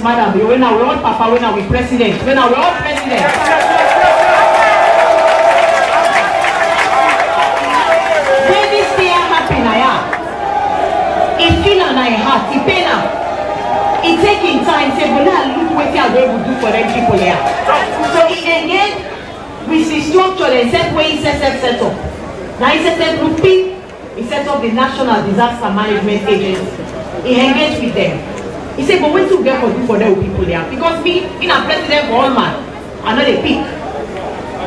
Madam, when I want Papa, when I we president, when I we all president. When this thing happen, it feel on my heart, it pain am. It taking time, say, but now look what I will do for them people here. So again, we see structure and set way he set up. Now he set up grouping, he set up the National Disaster Management Agency. He engaged with them. He said, but what to get for them people there? Because me, being a president for all man, I know they pick.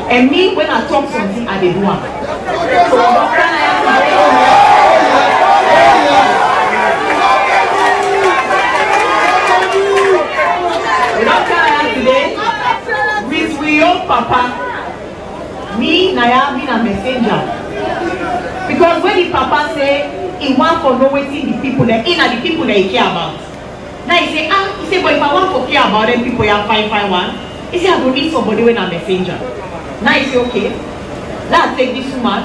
And me, when I talk something, I do one. So what can I have today? With we own Papa, me, Naya, being a messenger. Because when the Papa say, he want for no waiting the people that in are the people that he care about. Now he say, but if I want to care about them people, you fine one. He say, I don't need somebody when I'm a messenger. Now he say, okay, let's take this woman.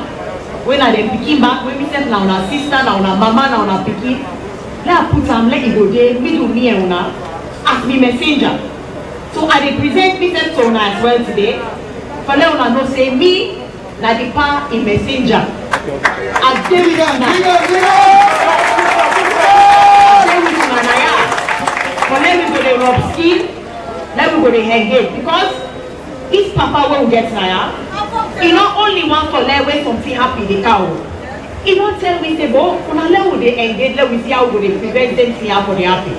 When I then picking back, when we say now our sister, now our mama, now our picking, let's put them, let it go there, me do me and una, as me messenger. So I represent myself to una as well today. For let una know say me, na the power in messenger. I tell you but let me go to rub skin, let me go to engage. Because this Papa won't get Naya, he not only want for let when something happy the cow. He not tell me say, but let we engage, let we see how we prevent them here for the happy.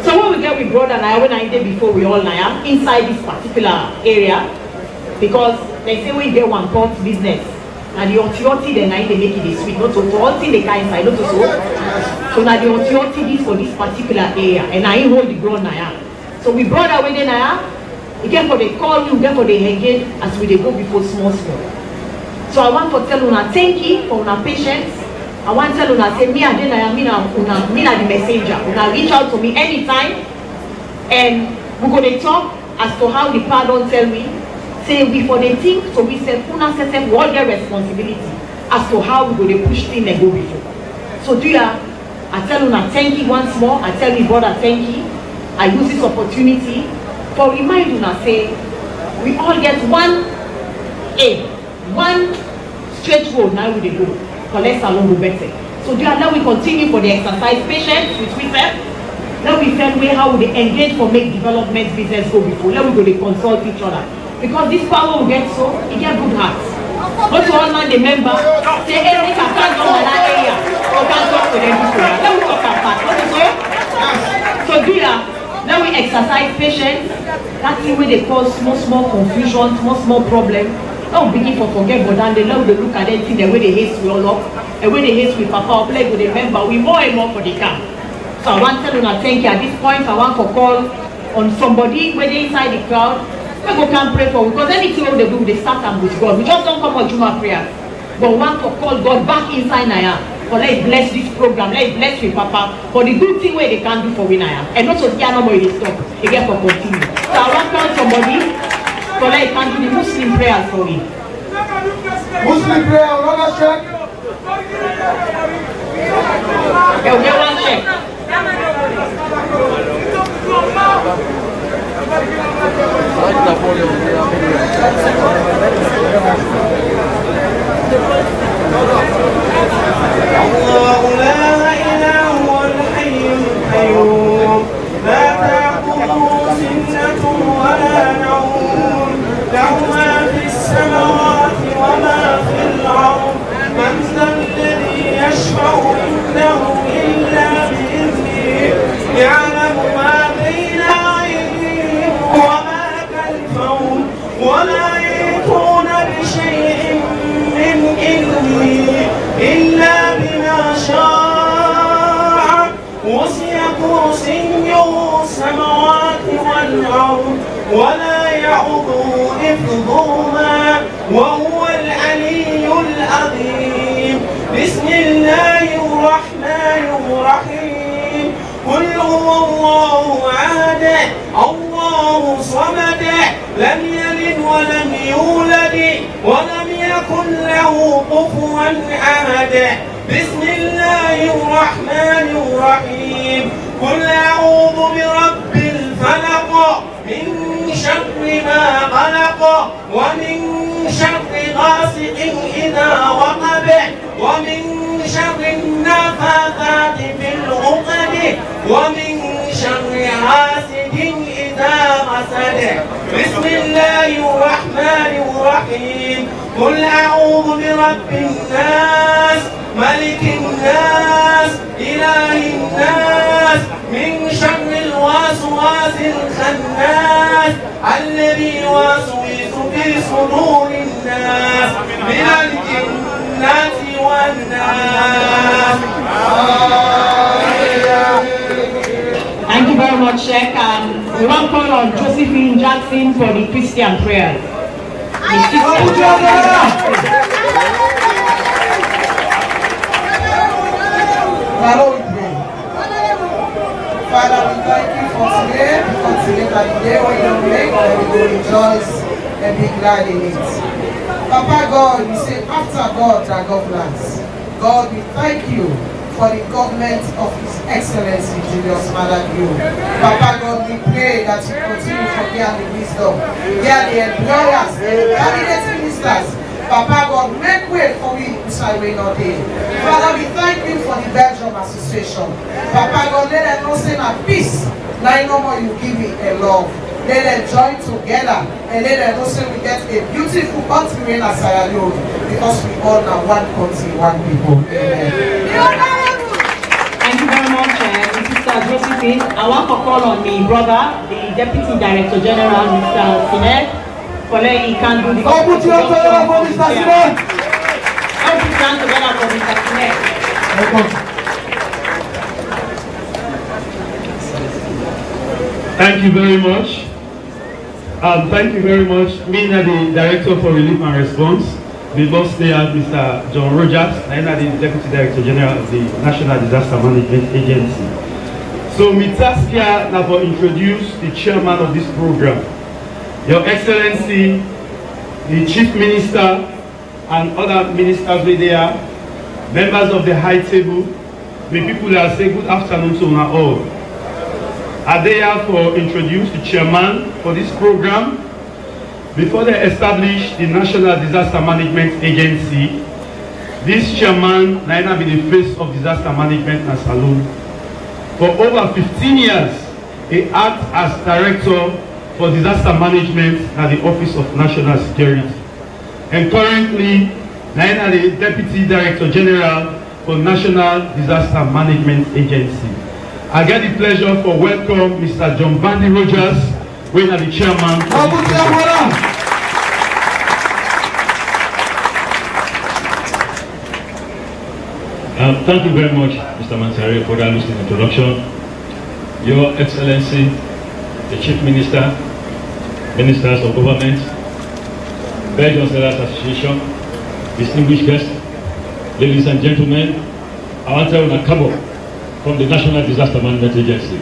So when we get with brother Naya, when I did before we all Naya, inside this particular area, because they say we get one pot business. And the authority then they make it sweet, not to all thing they can inside, not to so. So now the authority is for this particular area, and I hold the ground now. So we brought away the now. Again for the call, we get for the engage as we go before small. So I want to tell una thank you for una patience. I want to tell una say me and then I mean the messenger. Una reach out to me anytime, and we're gonna talk as to how the pardon tell me. Say before they think, so we said, Una set up all their responsibility as to how we go to push things and go before. So do ya, I tell Una thank you once more, I tell you brother thank you. I use this opportunity for remind Una say, we all get one straight road now we go, for less along go better. So do ya, now we continue for the exercise patience with them. Now we find way how we engage for make development business go before. Now we go to consult each other. Because this power will get so, it get good hearts. Not to all man the member, say, hey, I can't go to that area. I can't talk to them before. Let me talk about what you say? So do that. Now we exercise patience. That's the way they cause small confusion, small problem. Now we begin for forget, but then they love to look at them, see the way they hate we all up, and when they hate with Papa, play with the member, we more and more for the camp. So I want to tell you, thank you. At this point, I want to call on somebody, whether inside the crowd, we go can pray for, because anything they do, they start them with God. We just don't come on Juma prayer. But we want to call God back inside Naya. For let's bless this program, let's bless with Papa. For the good thing where they can do for we Naya. And not so no more they stop. Again for continue. So I want to call somebody for let's can do the Muslim prayers for me. Muslim prayer, another check. Yeah, we get one check. الله لا إله هو الحي القيوم لا تأخذه سنة ولا نوم له ما في السماوات وما في الأرض من ذا الذي يشفع عنده إلا بإذنه يعلم ما بين أيديهم وما خلفهم ولا يحيطون بشيء من علمه إلا بما شاء وسع كرسيه السماوات والأرض ولا يعوده حفظهما وهو العلي العظيم. بسم الله الرحمن الرحيم. قل هو الله أحد الله صمد لم يلد ولم يولد ولم يكن له كفوا أحد. بسم الله الرحمن الرحيم. قل أعوذ برب الفلق حسد بسم الله الرحمن الرحيم قل أعوذ برب الناس ملك الناس إله الناس من شر الوسواس الخناس الذي يوسوس في صدور الناس من الجنة والناس. Thank you very much, Sheikh. We want to call on Josephine Jackson for the Christian prayers. Father, we thank you for today, because today is the day when you make, and we will rejoice and be glad in it. Papa God, we say after God, our governance. God, we thank you for the government of His Excellency Julius Malagio. Papa God, we pray that you continue to hear the wisdom, hear the employers, the cabinet ministers. Papa God, make way for we who shall reign all day. Father, we thank you for the Belgium Association. Papa God, let them not say that peace. Now no more you give me a love. Let them join together and let them also we get a beautiful country in Sierra Leone, because we all are one country, one people. Amen. Thank you very much, Sister Josephine. I want to call on my brother, the Deputy Director General, Mr. Sinet, for letting he can do the Go put your hand for Mr. Sinet. Go put your hand together for Mr. Sinet. Thank you very much. Thank you very much. Me and the Director for Relief and Response, we both stay at Mr. John Rogers, and the Deputy Director General of the National Disaster Management Agency. So, we task here now to introduce the chairman of this program, Your Excellency, the Chief Minister, and other ministers with there, members of the high table, the people that say good afternoon to all. Are they here for introduce the chairman for this program? Before they establish the National Disaster Management Agency, this chairman now be the face of disaster management and Salone. For over 15 years, he acts as director for disaster management at the Office of National Security. And currently, now the Deputy Director General for National Disaster Management Agency. I get the pleasure for welcome Mr. John Bandy Rogers, who is the chairman. Thank you very much, Mr. Mansari, for that listed introduction. Your Excellency, the Chief Minister, Ministers of Government, Belgium Sailors Association, distinguished guests, ladies and gentlemen, I want to tell you Kabo from the National Disaster Management Agency.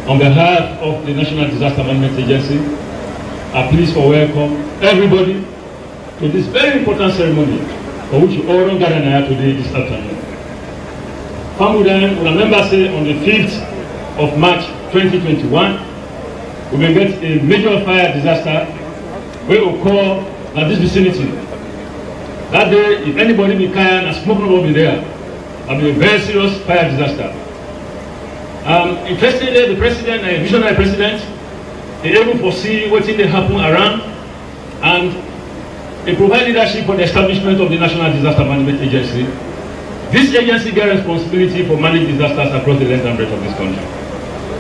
On behalf of the National Disaster Management Agency, I please for welcome everybody to this very important ceremony for which you all gather here today this afternoon. Famudan, remember say on the 5th of March 2021, we will get a major fire disaster where we call at this vicinity. That day, if anybody be kind and smoke will be there, it'll be a very serious fire disaster. Interestingly, the president, a visionary president, is able to foresee what things happen around, and he provide leadership for the establishment of the National Disaster Management Agency. This agency gets responsibility for managing disasters across the length and breadth of this country.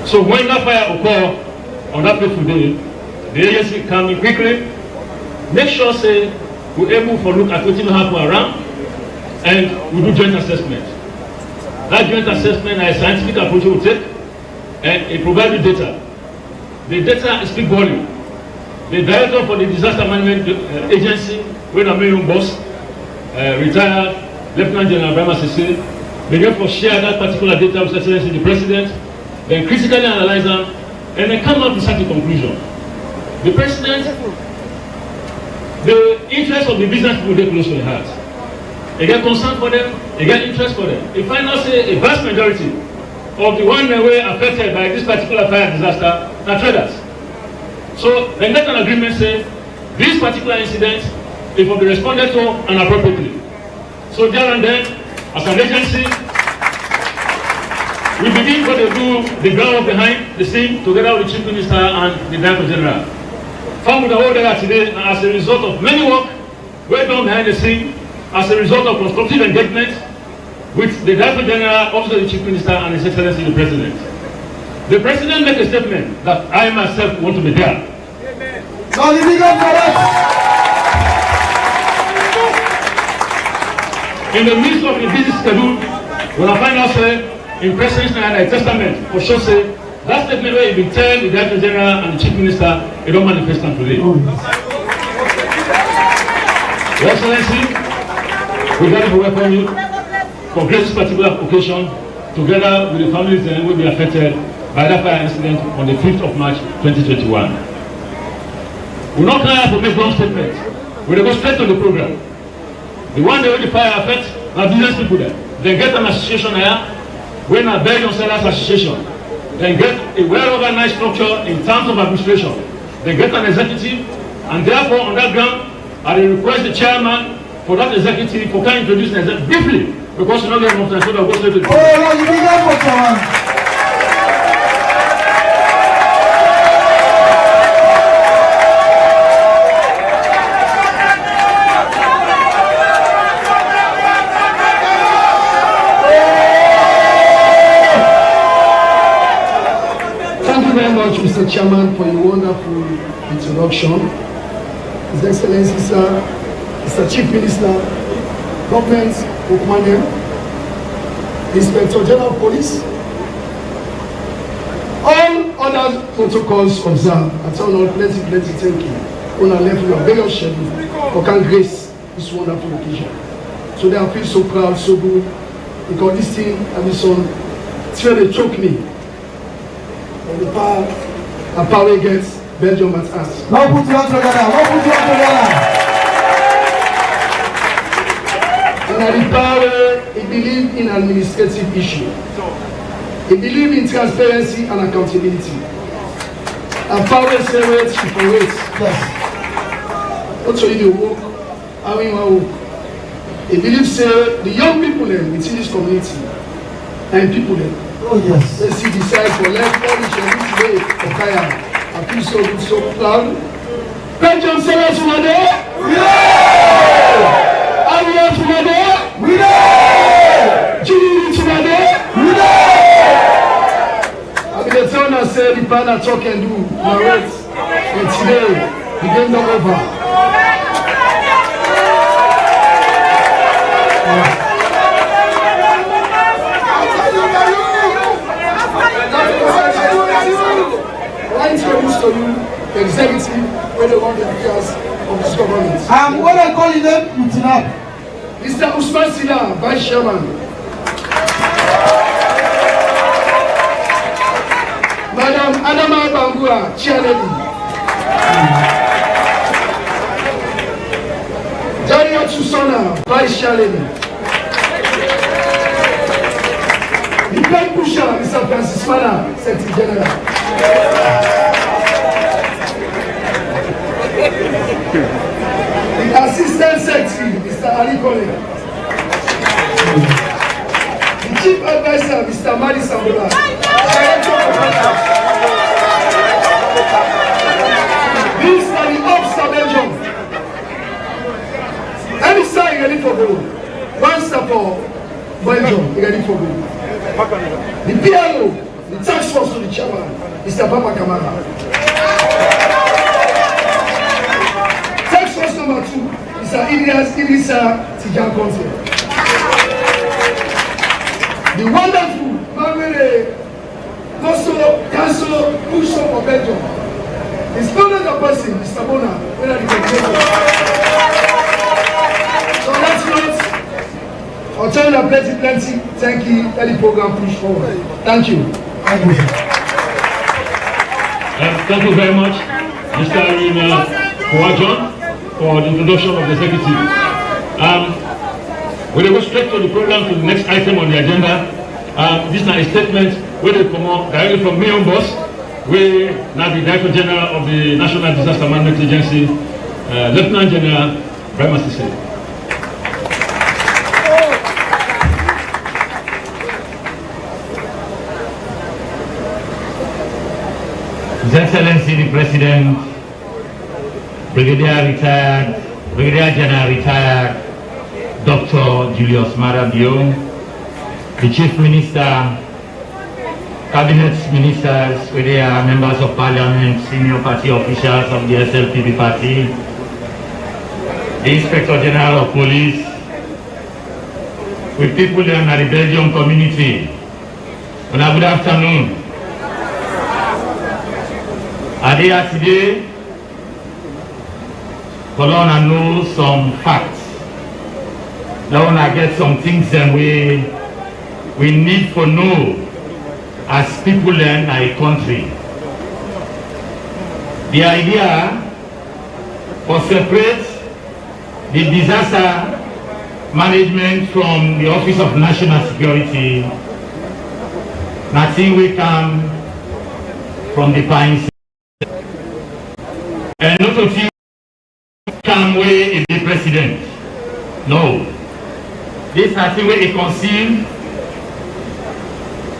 So when that fire occurs on that fateful day, the agency come in quickly, make sure say we're able to look at what will happen around, and we do joint assessment. That joint assessment is a scientific approach we take, and it provides the data. The data speak volume. The director for the Disaster Management Agency, when I'm main boss, retired Lieutenant General Brahma Sisi, they therefore share that particular data with Excellency the President, then critically analyze them, and then come up with such a conclusion. The President, the interest of the business people get close to the heart. They get concern for them, they get interest for them. They find out say a vast majority of the one that were affected by this particular fire disaster are traders. So they get an agreement say this particular incident it will be responded to and appropriately. So there and then, as an agency, we begin to do the groundwork behind the scene together with the Chief Minister and the Director General. Found with the whole day today as a result of many work well done behind the scene, as a result of constructive engagement with the Director General, also the Chief Minister and His Excellency the President. The President made a statement that I myself want to be there. So the big up for us. In the midst of the busy schedule, when I find ourselves in President's Testament for sure say that statement where you tell the Director General and the Chief Minister it don't manifest today. Your Excellency, we got to welcome you for this particular occasion together with the families that will be affected by that fire incident on the 5th of March 2021. We're not trying to make long statements. We'll go straight to the program. The one that will the fire affect are business people there. They get an association here, when a Belgium Sellers Association. They get a well-organized structure in terms of administration. They get an executive, and therefore on that ground, I will request the chairman for that executive for can introduce an executive briefly, because you know get enough time, so that we'll go straight to the program. Oh, you big up for someone. Mr. Chairman, for your wonderful introduction. His Excellency, sir, Mr. Chief Minister, Government Okmane, Inspector General of Police, all other protocols observed. I tell you, plenty thank you. On our level, we are very schedule for can grace this wonderful occasion. So they I feel so proud, so good, because this thing, and this one, it's where they choke me. The power gets Belgium at us. Now put your hands together. And the power, he believe in administrative issue. He believe in transparency and accountability. And power is a wait for wait. Yes. Also in the work, how we work. He believes the young people within this community and people oh yes. Let's see decide for life all the journey today for Kaya. I feel so good, so proud. Belgium Sellers over there? Yeah! Ariel over there? Yeah! Julie over there? Yeah! I mean the town has said the partner talk and do narrate. And today the game not over. I introduce to you the executive when they want the affairs of this government. What I call him, Lieutenant. Mr. Usman Sila, Vice Chairman. Madam Adama Bangura, Chairlady. Daria Susana, Vice Chairlady. The Bank Pusher, Mr. Francis Mana, Secretary General. The Assistant Secretary, Mr. Ali Kone. The Chief Advisor, Mr. Madi Sambola. These are the officer Belgium. Any side ready for goal. One step for Belgium, ready for goal. The PLO, the task force to the chairman, Mr. Baba Kamara. Task force number 2, Mr. Idrissa Tijan Conte. The wonderful Mamere Koso Council push up for Belgium. His another person, Mr. Bona, when are the coordinator. So that's not. I'll tell you plenty. Thank you. Let the program push forward. Thank you. Thank you very much, Mr. Kouadjon, for the introduction of the executive. We'll go straight to the program to the next item on the agenda. This is a statement where they come out directly from me on boss. We now the Director General of the National Disaster Management Agency, Lieutenant General Brahma Sise. His Excellency the President, Brigadier General retired Dr. Julius Marabio, the Chief Minister, Cabinet Ministers, with their members of Parliament, senior party officials of the SLPP party, the Inspector General of Police, with people in the Belgium community. Good afternoon. Are they here today? For I know some facts. Now I get some things that we need to know as people in our country. The idea for separate the disaster management from the Office of National Security, nothing will come from the pines. And not a few come way in the president. No. This nothing will be concealed.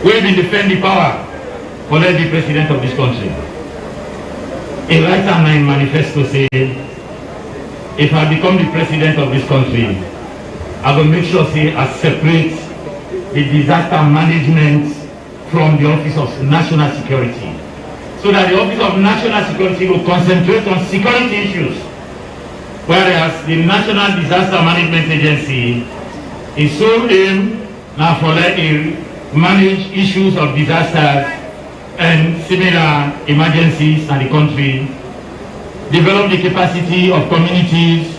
We will defend the power for the president of this country. A right hand in manifesto say, if I become the president of this country, I will make sure say I separate the disaster management from the Office of National Security, so that the Office of National Security will concentrate on security issues, whereas the National Disaster Management Agency is so aimed now for manage issues of disasters and similar emergencies in the country, develop the capacity of communities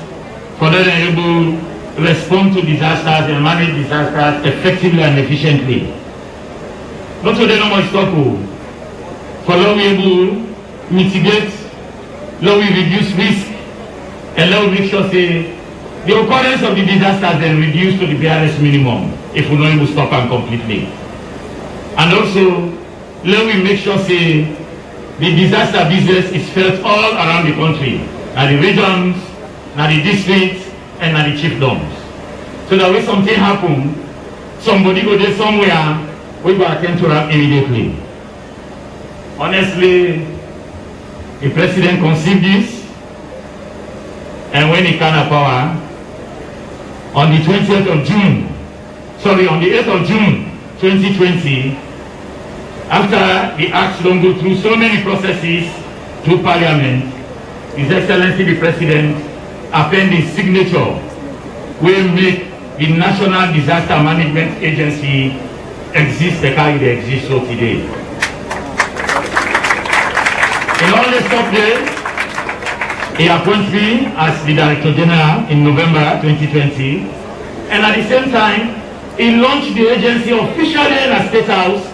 for them able to respond to disasters and manage disasters effectively and efficiently. Not so they no more stop for how we able mitigate, how we reduce risk, and how we make sure say the occurrence of the disasters then reduced to the barest minimum if we don't able to stop them completely. And also, let me make sure say the disaster business is felt all around the country, at the regions, at the districts, and at the chiefdoms. So that when something happens, somebody go there somewhere, we go attend to that immediately. Honestly, the president conceived this, and when he came to power, on the 20th of June, on the 8th of June 2020, after the acts don't go through so many processes through Parliament, His Excellency the President append his signature will make the National Disaster Management Agency exist the kind they exist so today. In all the stop there, he appointed me as the Director General in November 2020, and at the same time, he launched the agency officially in the State House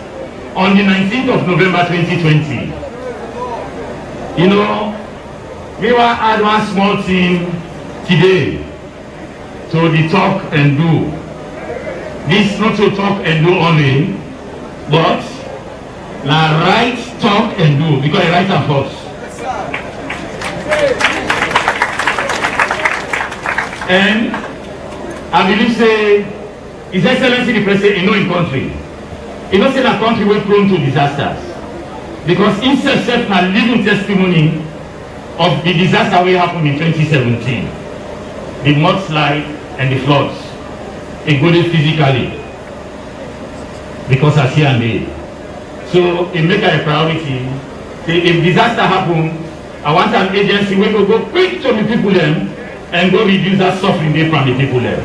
on the 19th of November 2020. You know, we were add one small team today to the talk and do. This not to talk and do only, but now write, talk and do, because I write and force. And I believe say His Excellency the President in country. You know say that country was prone to disasters. Because instead of a living testimony of the disaster we happened in 2017, the mudslide and the floods, it got it physically. Because I see and there. So it make it a priority. Say if disaster happen, I want an agency where we go quick to the people them and go reduce that suffering there from the people there.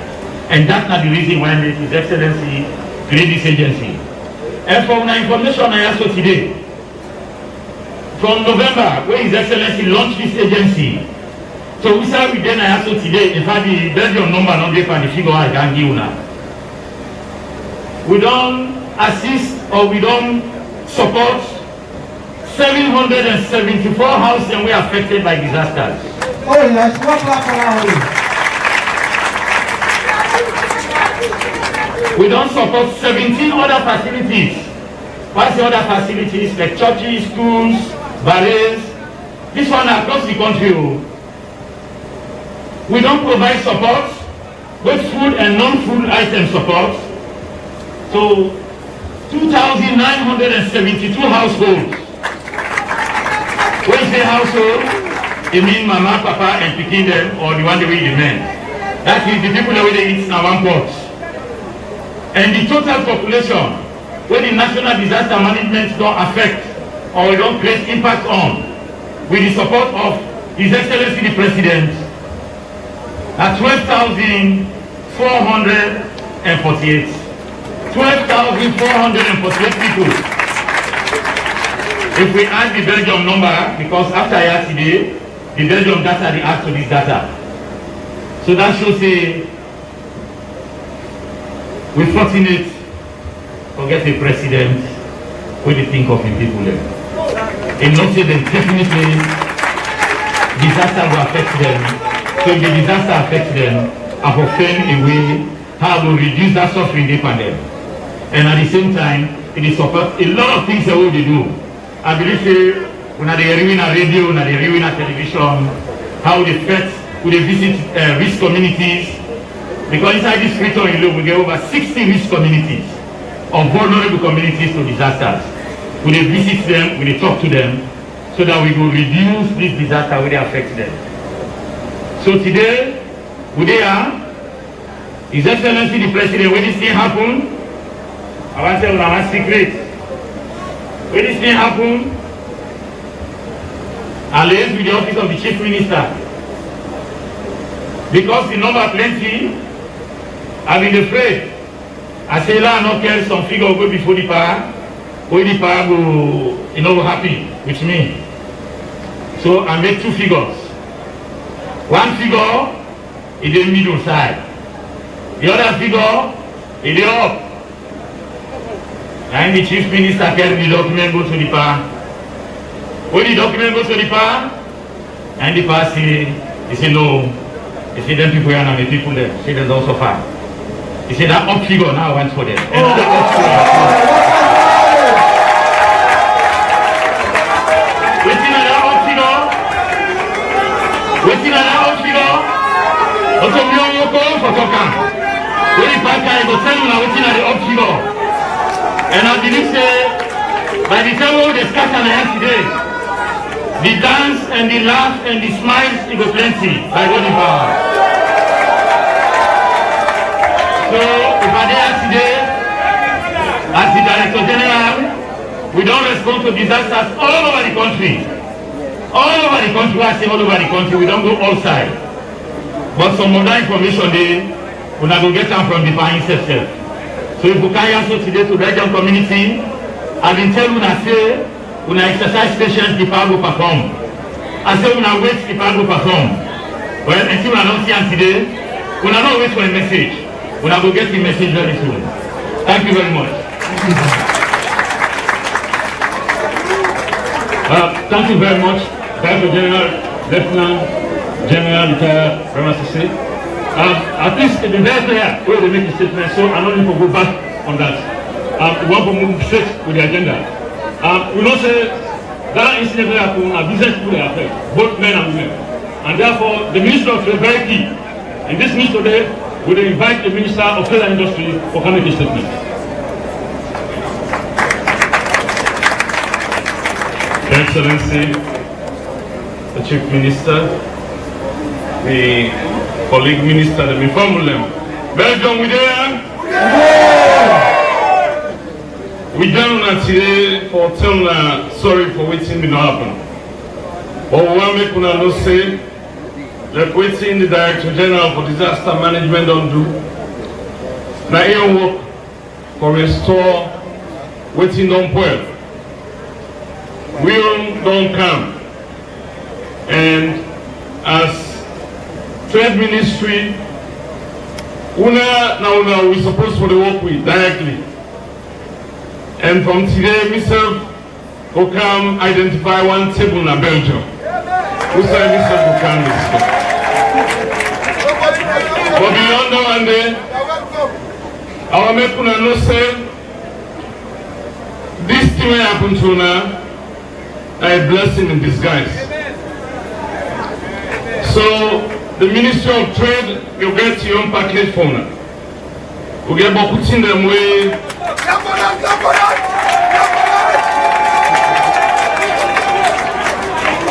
And that's not the reason why His Excellency created this agency. And from the information I asked today, from November, when His Excellency launched this agency, so we said we then I asked today, in fact the Belgium number not there for the figure I can give you now. We don't assist or we don't support 774 houses and we are affected by disasters. Oh yes, what happened? We don't support 17 other facilities. What's the other facilities like churches, schools, ballets? This one across the country. We don't provide support, both food and non-food item support. So 2,972 households say household, it means mama, papa, and picking them, or the one that we the men. That is the people that they eat in one pot. And the total population, where the national disaster management don't affect or don't create impact on, with the support of His Excellency the President, at 12,448. 12,448 people. If we add the Belgium number, because after yesterday, the Belgium data, they add to this data. So that shows we're fortunate to get a president who they think of the people there. And not say that definitely disaster will affect them. So if the disaster affects them, I will find a way how to reduce that suffering they can them. And at the same time, it is support a lot of things that we do. I believe when they are in a radio, when they are in a television, how they first, when they visit risk communities, because inside this region alone, we get over 60 risk communities of vulnerable communities to disasters. When they visit them, when they talk to them, so that we will reduce this disaster when they affect them. So today, we are, His Excellency the President, when this thing happen, I want to tell you one secret. When this thing happen, I liaise with the office of the Chief Minister. Because the number plenty, I've been afraid. I say, "La, no care some figure go before the power. When the power go, happy with me." So I made two figures. One figure is the middle side. The other figure is the up. And the Chief Minister carry the document go to the power. When the document goes to the power, and the power say, he say no. He say them people are not the people there. Say they don't suffer. He say that up figure now went for them. And that up figure. Waiting at that up figure. Waiting at that up figure. Also, we don't go for talking. When the power guy go tell you now waiting at the up figure. And I believe by the time we discuss on today, the dance and the laugh and the smiles it go plenty by God in power. So if I there today, as the Director General, we don't respond to disasters all over the country. All over the country, I say all over the country, we don't go outside. But some other information we're not going to get them from the power itself. So if we carry also today to Belgium community, I've been telling you, I say, when I exercise patience, the power will perform. I say, when I wait, the power will perform. Well, until we are not here today, we are not wait for a message. We are going to get the message very soon. Thank you very much. Thank you very much, Director General, Lieutenant General, retired Ramasisi. At least in the very clear way they make a statement, so I don't need to go back on that. We want to move straight with the agenda. We know say that incident will happen, a business will affect both men and women. And therefore, the Minister of Trade is very key. In this meeting today, we will invite the Minister of Trade and Industry for coming to statement. Your Excellency, the Chief Minister, the colleague minister, the informal them. Belgium, we there? We done today for telling sorry for waiting did not happen. But we want to make una know say that waiting the Director General for Disaster Management don't do. Now here work for restore waiting don't well. We don't come. And as Trade Ministry, now we're supposed to work with directly. And from today, myself will come identify one table in Belgium. We say myself will come this stuff. But beyond that one day, our people know say this thing will happen to now a blessing in disguise. So the Ministry of Trade, you get your own package for now. We get about putting them away.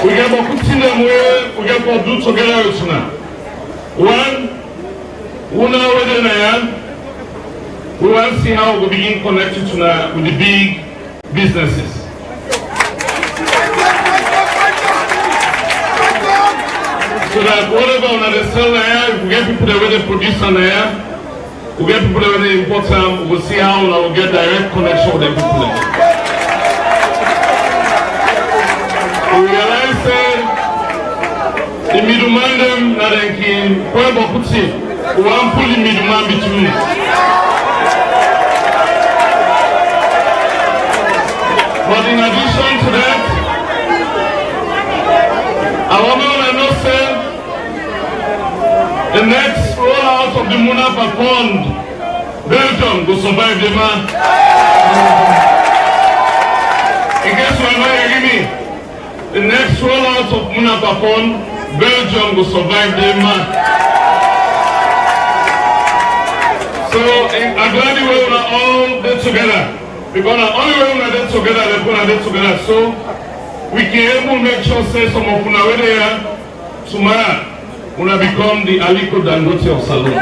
We get beaucoup de them way, we get to do together with Tuna. One, Una within we want to see how we begin connected Tuna with the big businesses. So that whatever on the sell we get people that they produce on there, we get people that they import them, we'll see how we will get direct connection with the people there. We realize the middleman them that they can put one pull the middleman between. But in addition to that, I want to know say the next rollout of the Munafa Fund, Belgium will survive the man. In case you are not hearing me, the next rollout of Munafa Fund, Belgium will survive the man. So I'm glad we are all there together. Because the only way we are there together, we're going to there together. So we can able make sure say some of us are there tomorrow. We will become the Aliko Dangote of Salon.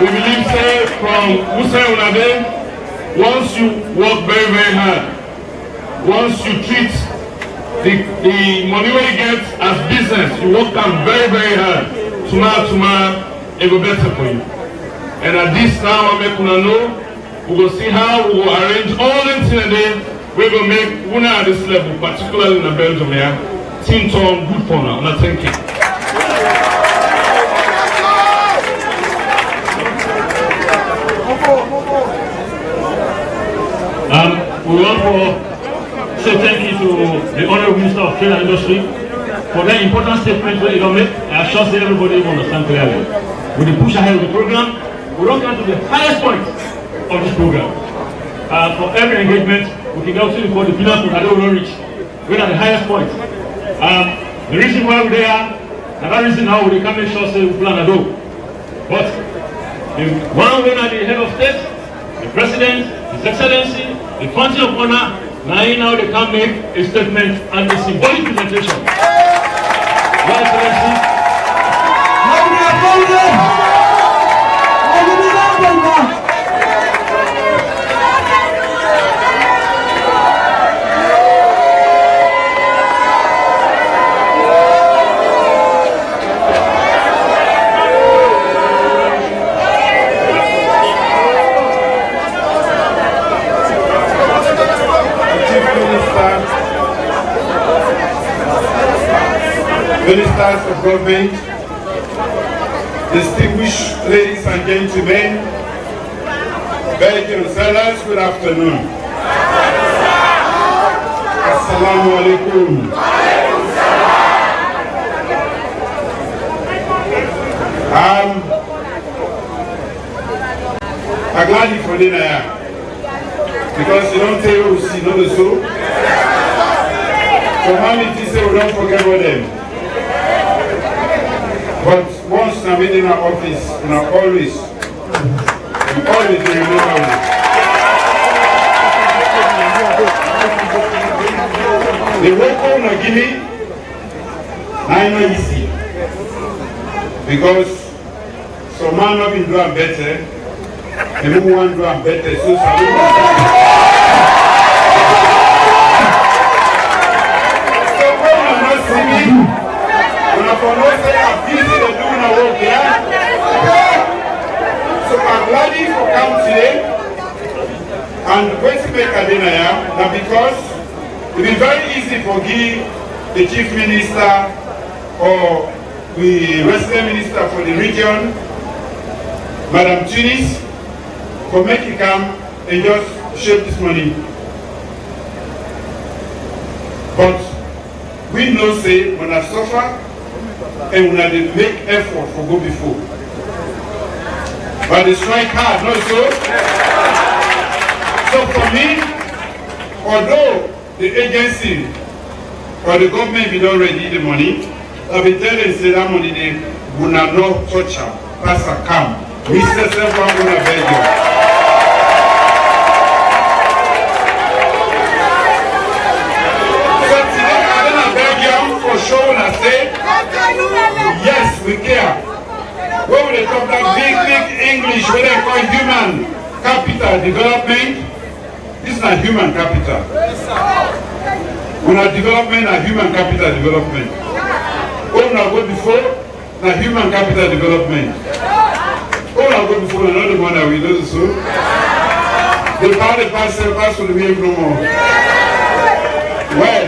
We believe say from Musa Unade, once you work very, very hard, once you treat the money we get as business, you work them very, very hard. Tomorrow, it will be better for you. And at this time, I make una know, we will see how we will arrange all the things we will make Una at this level, particularly in Belgium here, team turn good for now. Now, thank you. We want to say thank you to the Honorable Minister of Trade and Industry for that important statement that you make. I trust that everybody will understand clearly. With the push ahead of the program, we don't come to the highest point of this program. For every engagement, we can go to for the pinnacle that we will reach. We're at the highest point. The reason why we're there, and that reason how we can make sure we plan a do. But the one way at the head of state, the president, His Excellency, the Fountain of Honor, now they can make a statement and a symbolic presentation. Your Excellency. Ministers of Government, distinguished ladies and gentlemen, Belgian sellers, good afternoon. Assalamu alaikum. I'm glad you for dinner because you don't say who see no the so. So many say we don't forget about them. But once I'm in our office, always remember me. The work on give me, I'm not easy. Because some man have been doing better, and who want to do better, so when I'm not singing, when I'm busy to doing our work here. So I'm glad for come today and wait to make a dinner here. Now because it will be very easy for the chief minister or the resident minister for the region, Madam Tunis, for make it come and just shape this money. But we know say when I suffer and when I make effort for go before. But they strike hard, not so. So for me, although the agency or the government be not ready the money, I've been telling say that money they will not touch her, pass her come. Mr. Selva will not beg you. we care. When we talk that big English, what they call human capital development, this is not human capital. When our development and human capital development. When I go before, na human capital development. When I go before, another one that we do so. The power pass will be no more. Well,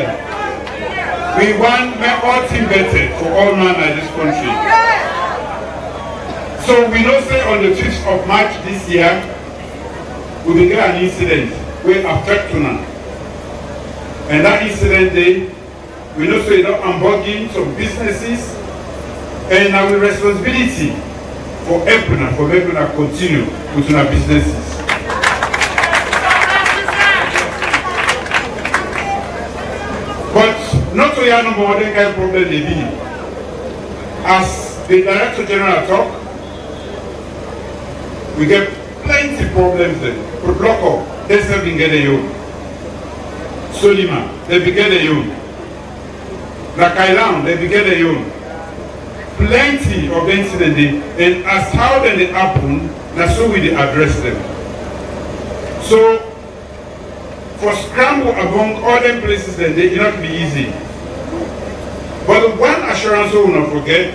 we want all things better for all men in this country. So we know say on the 5th of March this year, we will get an incident where affect tuna. And that incident day, we know say that unbugging some businesses and our responsibility for helping to continue with our businesses. But not to hear no more than kind of problem they be. As the Director General talk, we get plenty problems there. Protocol, they still been getting you. Solima, they be getting you. Nakailan, they be getting you. Plenty of incidents, and as how they happen, that's how we address them. So, for scramble among all them places, then they not be easy. But one assurance we will not forget,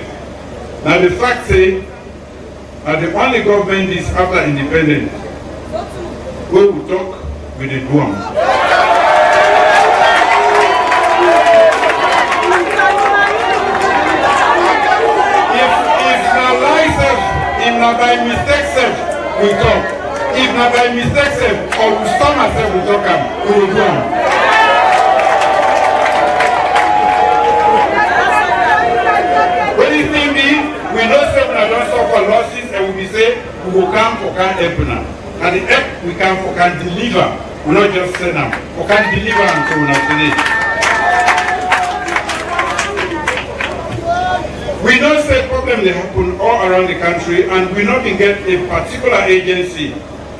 now the fact say, that the only government is after independence, we will talk with the Guam. If not by mistake, we talk. If not by mistake, or we stop ourselves, we talk, we will go on. When it thing be, we know say when I don't suffer losses, and we say we will come for can help now. And the help we come for can deliver. We not just say now. We can deliver until we not today. We know say problems they happen all around the country, and we not get a particular agency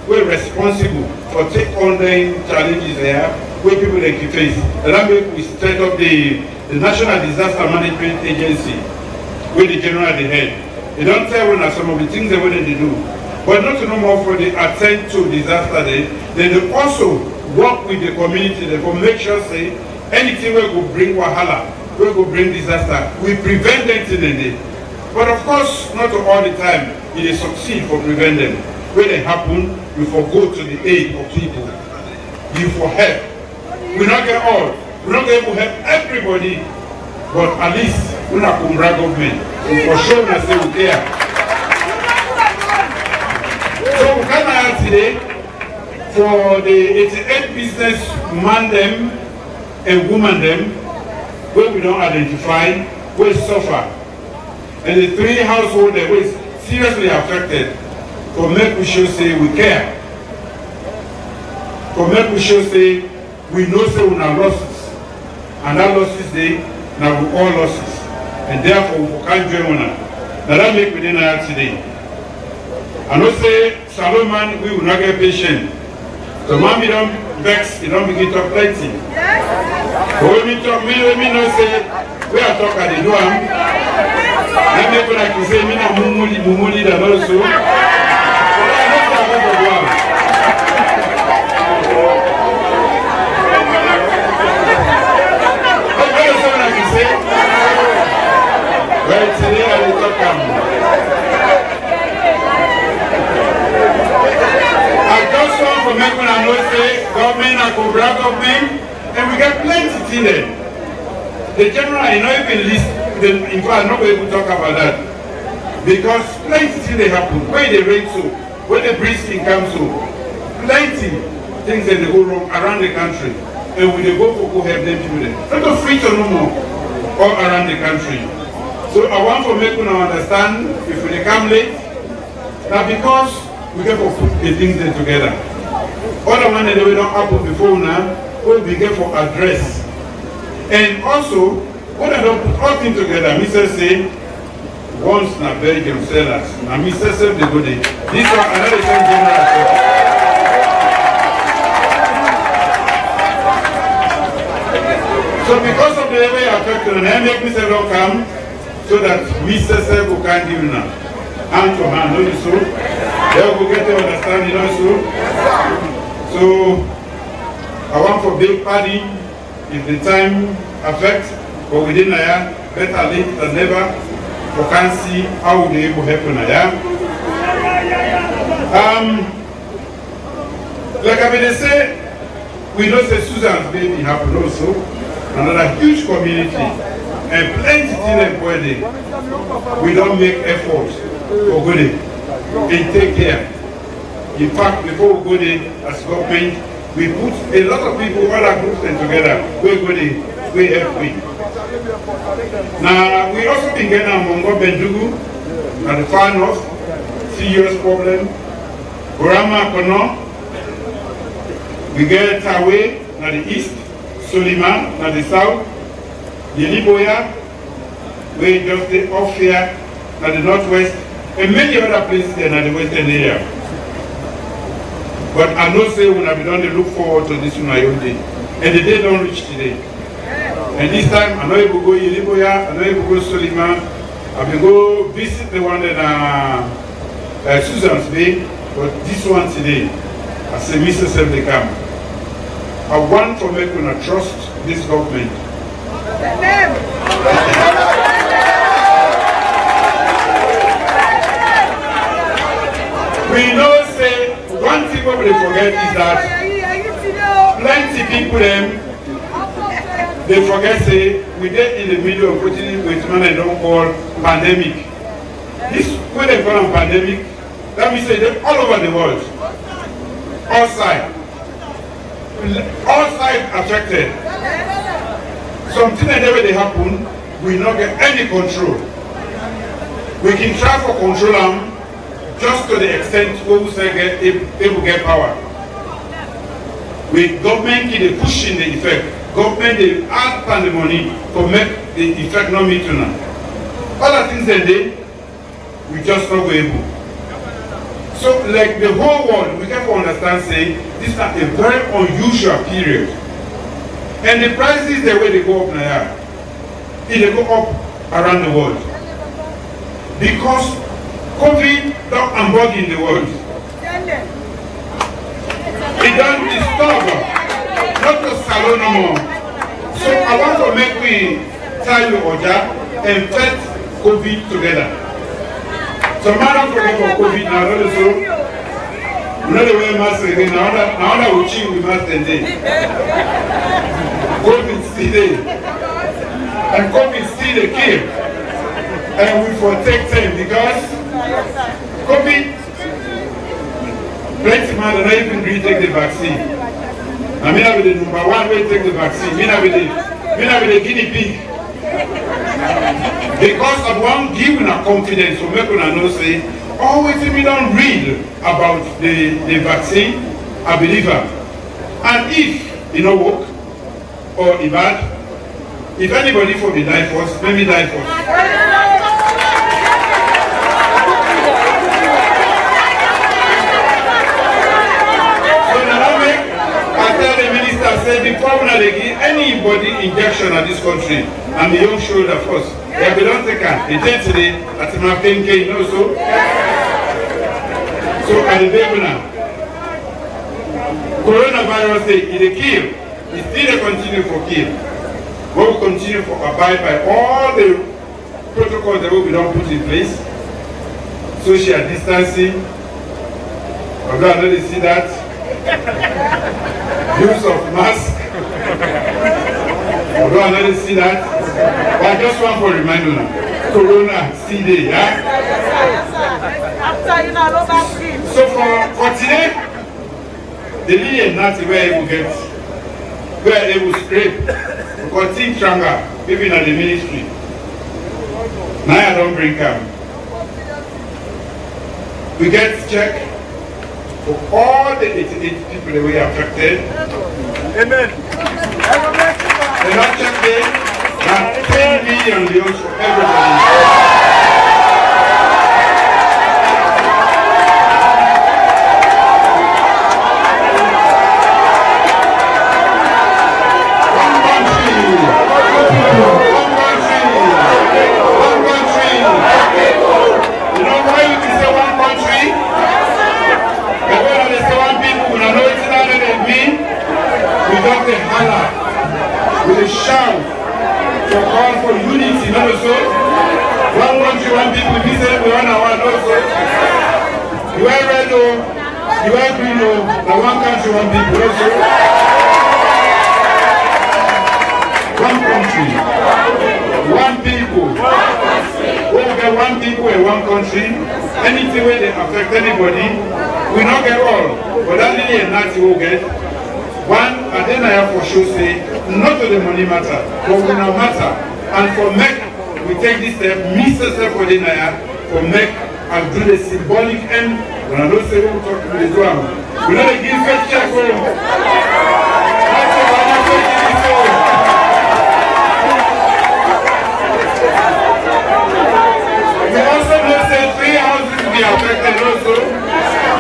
who are responsible for take on the challenges they have, where people they can face. And that make we set up the National Disaster Management Agency, where the general the head. They don't tell when some of the things they want to do, but not to know more for the attend to disaster day. Then they also work with the community. They will make sure say anything will go bring wahala, we will bring disaster. We prevent them till the day. But of course, not all the time it is succeed for prevent them. When they happen, we forgo to the aid of people. You for help. We not get all. We not able to help everybody, but at least we not Kumbra government. We for sure not say we care. So we come out today for the 88 business man them and woman them, where we don't identify, where suffer, and the 3 households that were seriously affected, for make we should say we care, for make we should say we know say we have losses, and that losses day now we all losses, and therefore we can't join on. Now that make we deny today. I know say Solomon we will not get patient. So mommy don't vex, you don't begin to talk plenty. But when we talk, me no say, we are talking at the door. Let me go like you say, me na mumuli that also. But I know that I'm going to go out. But what is something I can say? Well, today I will talk I just want to make one know say, government and Cobra government, and we get plenty in there. The general, I know even list, in fact, I'm not able to talk about that. Because plenty they happen. Where they rain so, where the breeze can come so, plenty things that they go wrong around the country. And when they go for go help them people there. Not to free to no more all around the country. So I want to make you understand, if they come late, now because we get to put the things there together. Other one that we don't happen before now, we begin for address. And also, when I don't put all things together, Mr. say, once na Belgium sellers, and Mr. say they go there. This one, another thing general. So because of the way I talk to them, I make Mr. Don't come, so that Mr. Sebo can give now. Hand to hand, don't you so? They will get to understand, you know, so I want for big party, if the time affects, but within a year, better late than never, we can see how they able to help in a year. Like I mean, say, we know that Susan's baby happened also, another huge community, and plenty of employed. We don't make efforts for good and take care. In fact, before we go there as government, we put a lot of people, other groups together, we go there, we help with. Now, we also been getting a Mongo Bendugu, at the far north, serious problem. Burama Kono, we get Tawe, at the east, Solima, at the south, Yeliboya, we just the off here, at the northwest, and many other places in the western area. But I know say when I be done, they look forward to this my own day. And the day don't reach today. And this time, I know you go Yeliboya, I know you go Solima, I will go visit the one in Susan's Bay, but this one today, I say, Mr. Seb, they come. I want to make you trust this government. We know, say, one thing we forget is that plenty people they forget, say, we did in the middle of putting with man I don't call pandemic. This, when they call them pandemic, that means they're all over the world. All sides affected. Something like that when they happen, we not get any control. We can try for control them just to the extent where we say able get power. With government they pushing the effect. Government they add money to make the effect not meet now. All the things they did, we just not go able. So like the whole world, we can understand say this is a very unusual period. And the prices the way they go up now, they go up around the world. Because COVID don't unbug in the world. It don't disturb, not to salon no more. So I want to make we tell you Oja and fight COVID together. So man don't forget for COVID now, not so. Not the way mask again, now that we chill with mask and day. COVID still there. And COVID still the kill. And we protect them because COVID, plenty man don't even really take the vaccine. I mean, I be the number one way to take the vaccine. I be the guinea pig. Because I want give a confidence to make una know say, always we don't read about the vaccine, I believe her. And if it don't work or it bad, if anybody for me die first, let me die first. Before we give anybody injection at this country, I'm a young shoulder first. Yeah, we don't take it. Intensity, that's my pain, you know so. So at the baby now, coronavirus is a kill. It still continue for kill. We will continue to abide by all the protocols that we don't put in place. Social distancing. Although I know they see that. Use of mask. Although I don't see that, but I just want to remind you now. Corona, see there, yeah? So for today, the lead and not where it will get, where it will scrape, because think stronger, even at the ministry. Now I don't bring them. We get check. For all the 88 people that were affected, amen. They're not just there, there are 10 million euros for everybody. One country, for call for unity, not so. One country, one people, we say we want our not so. You are red, you are green, the one country, one people, not so. One country, one people. We get one people and one country. Anything where they affect anybody, we not get all. But that really is not will get. One, and then I have for sure say, not to the money matter, but we now matter. And for make, we take this step, Mr. Step for the Naya, for make and do the symbolic end. When I don't say we talk to the drum, we not give first check for them. That's what I'm not saying. We also know say 3 houses will be affected also.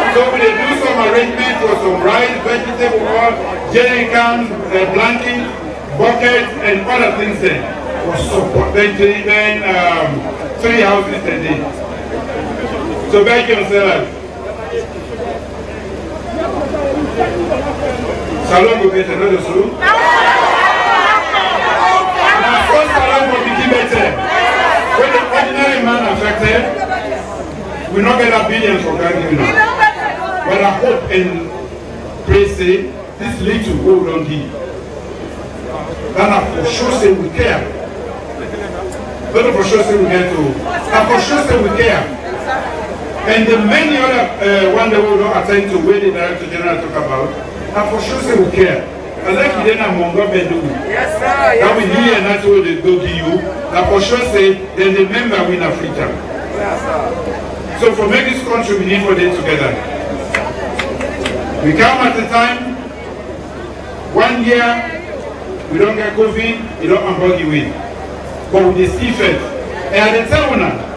So we do some arrangement for some rice, vegetable oil, jerry cans, blanket, buckets, and other things there for support. Then 3 houses a day. So Belgium sellers. Salon will get another soon. Now, first salon will be better. When the ordinary man affected, we not get a billion for God giving us. But I hope and pray say, this little gold don't give. Then I for sure say we care. But for sure say we get to. I for sure say we care. And the many other one that we don't attend to where the Director General talk about, I for sure say we care. And like you then among government do. Yes, sir. That we hear and that's what they go give you. I for sure say then the member win Africa. Yes, sir. So for make this country we need for them together. We come at a time, 1 year, we don't get COVID, you don't unbug you in. But with this effect, and at the time now,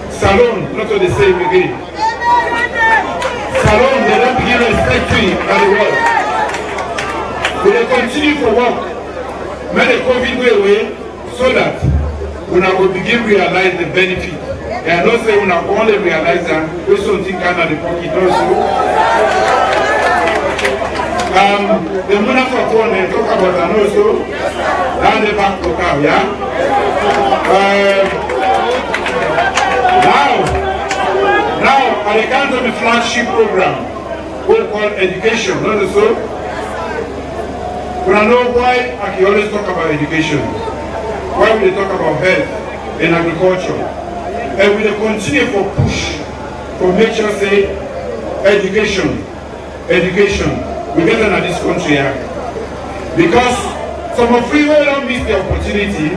Salon, not to the same again. Salon, they don't begin respecting by the world. But they continue for work. Make the COVID go away so that when I will begin realize the benefit. And not say when I only realize that we something kind of the pocket also. The money for phone they talk about that also. Down the back local, yeah. Now at the count of the flagship program, we call education, not so. But I know why I can always talk about education. Why we talk about health and agriculture. And we will continue for push, for make sure say, education, we get in this country here. Because some of we will not miss the opportunity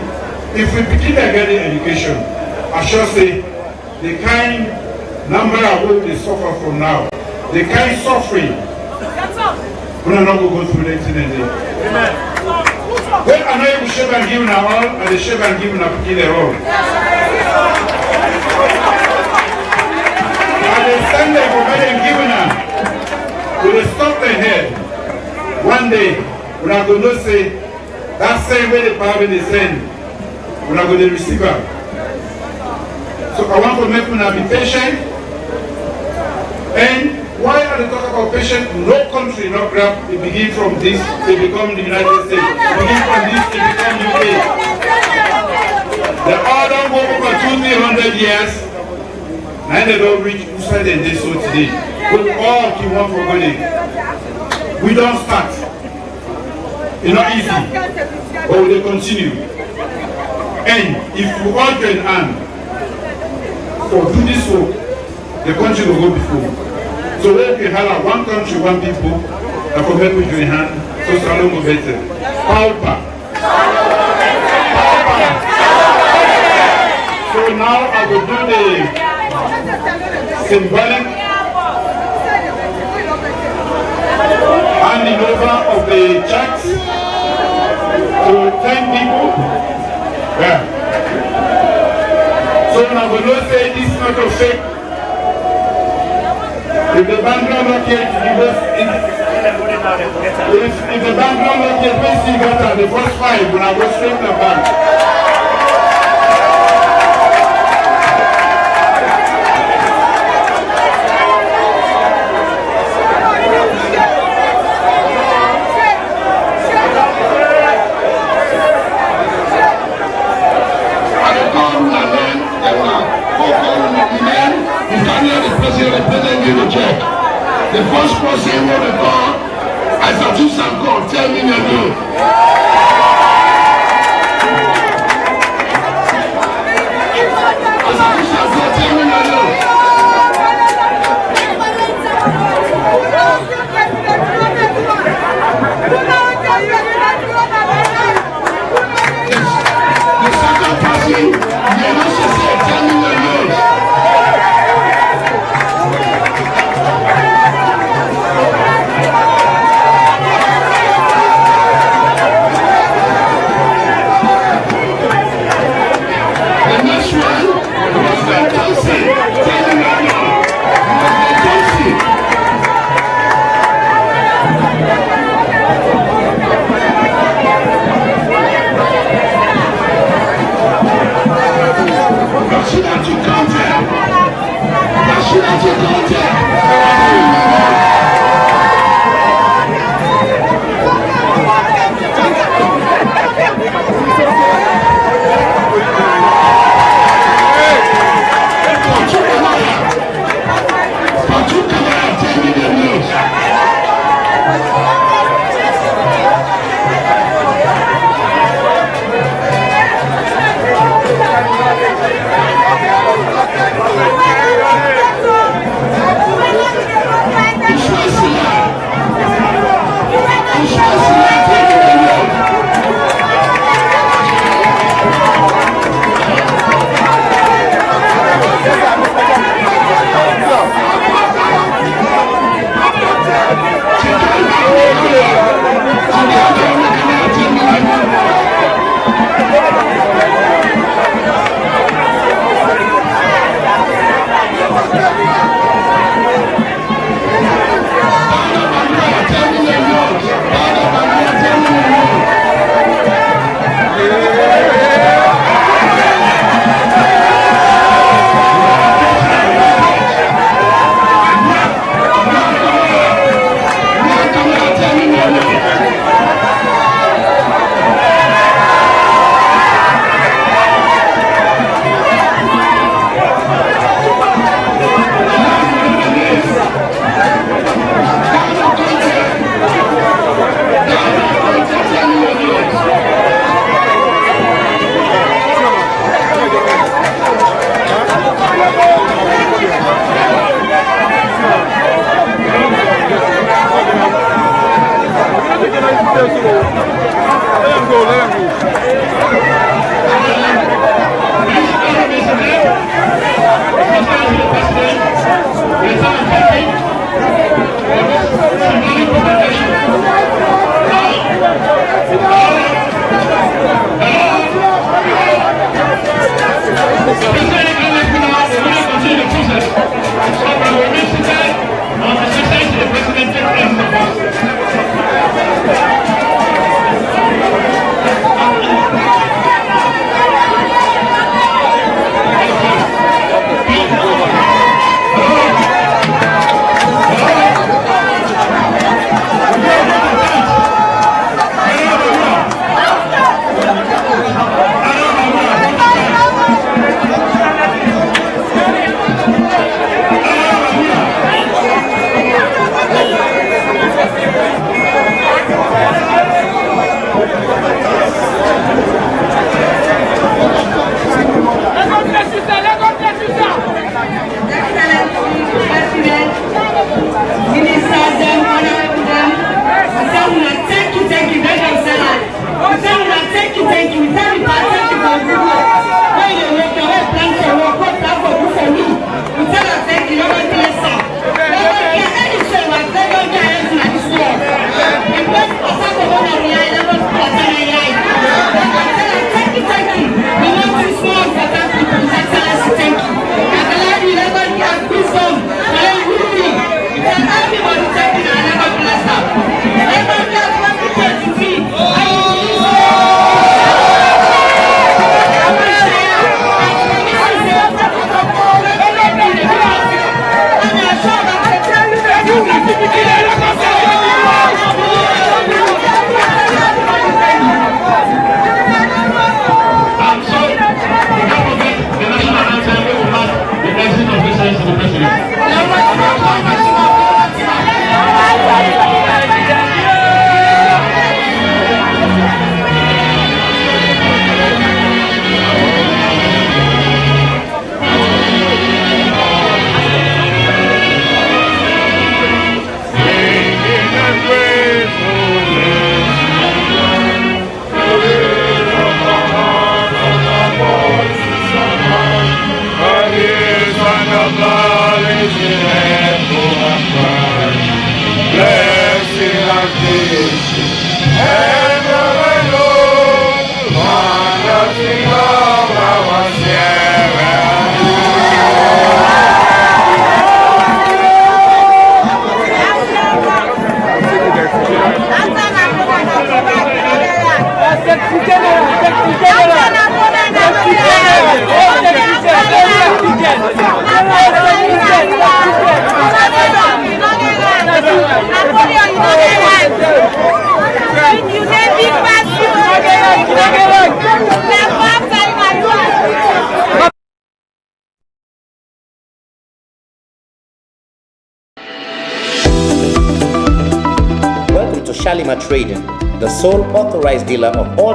if we begin to get the education. I shall say, the kind number of what they suffer from now, the kind suffering, we are not going to go through the incident. Well, I know we should have given our all, and they should have given up in their own. And the standard for them giving them, we will stop their head. One day, we are going to say, that same way the power they send, we are going to receive them. So I want to make them be patient. And why are they talking about patient? No country, no grab, they begin from this, they become the United States. They begin from this, they become UK. The other go over 200-300 years, and they don't reach inside and they so today. We all keep on forgetting. We don't start. It's not easy, but we will continue. And if we all join hand for do this work, the country will go before. So when we have one country, one people, that will help with join hand, so Salon will better. Power. So now I will do the symbolic handing over of the checks to 10 people. Yeah. So I will not say this is not a fake. If the bank not yet if the bank not yet basically got the first 5 when I go straight to the bank. Shalimar Trading, the sole authorized dealer of all